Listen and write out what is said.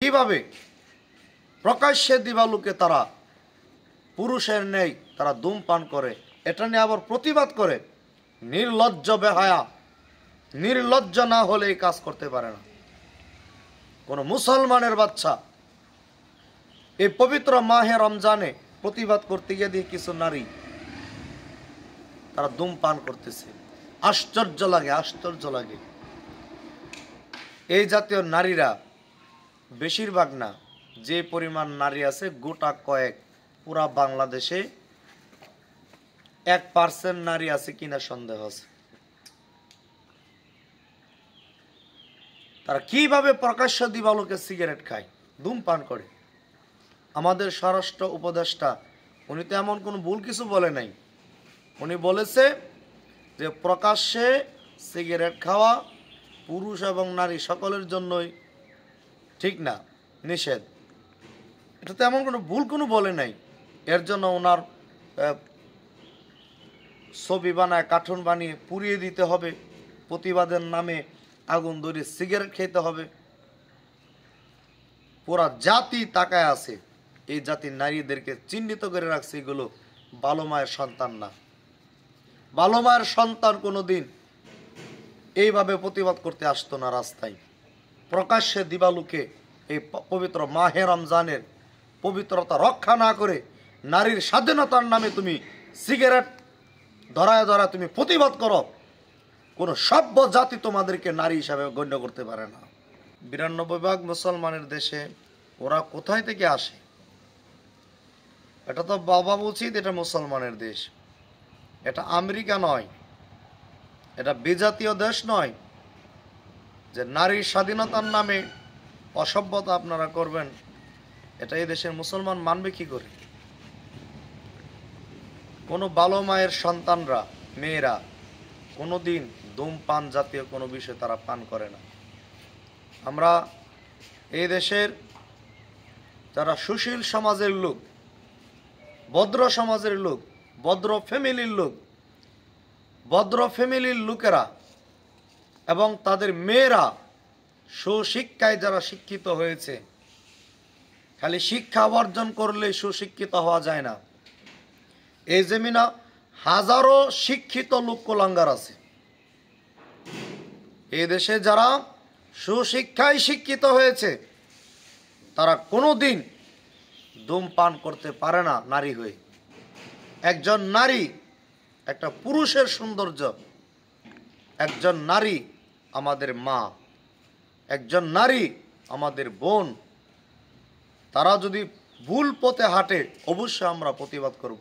কিভাবে প্রকাশ্যে দিবালোকে তারা পুরুষের নেই তারা ধূমপান করে, এটা নিয়ে আবার প্রতিবাদ করে। নির্লজ্জ বেহায়া, নির্লজ্জ না হলে এই কাজ করতে পারে না কোন মুসলমানের বাচ্চা। এই পবিত্র মাহে রমজানে প্রতিবাদ করতে গিয়ে দিয়ে কিছু নারী তারা ধূমপান করতেছে। আশ্চর্য লাগে, আশ্চর্য লাগে। এই জাতীয় নারীরা বেশিরভাগ না, যে পরিমাণ নারী আছে গোটা কয়েক পুরা বাংলাদেশে 1% নারী আছে কিনা সন্দেহ আছে। তারা কিভাবে প্রকাশ্য দিবালোকে সিগারেট খায়, ধূমপান করে। আমাদের স্বরাষ্ট্র উপদেষ্টা উনি তো এমন কোনো ভুল কিছু বলে নাই। উনি বলেছে যে প্রকাশ্যে সিগারেট খাওয়া পুরুষ এবং নারী সকলের জন্যই ঠিক না, নিষেধ। এটা তো এমন কোনো ভুল কোনো বলে নাই। এর জন্য ওনার ছবি বানায় কার্টুন বানিয়ে পুড়িয়ে দিতে হবে, প্রতিবাদের নামে আগুন ধরে সিগারেট খেতে হবে। পুরা জাতি তাকায় আছে। এই জাতির নারীদেরকে চিহ্নিত করে রাখছে এগুলো ভালো মায়ের সন্তান না। ভালো মায়ের সন্তান কোনোদিন এইভাবে প্রতিবাদ করতে আসতো না রাস্তায়। প্রকাশ্যে দিবালোকে এই পবিত্র মাহে রমজানের পবিত্রতা রক্ষা না করে নারীর স্বাধীনতার নামে তুমি সিগারেট ধরায় ধরায় তুমি প্রতিবাদ করো, কোনো সভ্য জাতি তোমাদেরকে নারী হিসাবে গণ্য করতে পারে না। 92 মুসলমানের দেশে ওরা কোথায় থেকে আসে? এটা তো বাবা উচিত, এটা মুসলমানের দেশ, এটা আমেরিকা নয়, এটা বিজাতীয় দেশ নয় যে নারীর স্বাধীনতার নামে অসভ্যতা আপনারা করবেন। এটা এই দেশের মুসলমান মানবে কি করে? কোনো ভালো মায়ের সন্তানরা, মেয়েরা কোনোদিন ধূমপান জাতীয় কোনো বিষয় তারা পান করে না। আমরা এই দেশের যারা সুশীল সমাজের লোক, ভদ্র সমাজের লোক, ভদ্র ফ্যামিলির লোক, ভদ্র ফ্যামিলির লোকেরা এবং তাদের মেয়েরা সুশিক্ষায় যারা শিক্ষিত হয়েছে, খালি শিক্ষা অর্জন করলে সুশিক্ষিত হওয়া যায় না। এই জমিনা হাজারো শিক্ষিত লোক কুলাঙ্গার আছে। এই দেশে যারা সুশিক্ষায় শিক্ষিত হয়েছে তারা কোনোদিন ধূমপান করতে পারে না নারী হয়ে। একজন নারী একটা পুরুষের সৌন্দর্য। একজন নারী আমাদের মা, একজন নারী আমাদের বোন। তারা যদি ভুল পথে হাঁটে অবশ্যই আমরা প্রতিবাদ করব।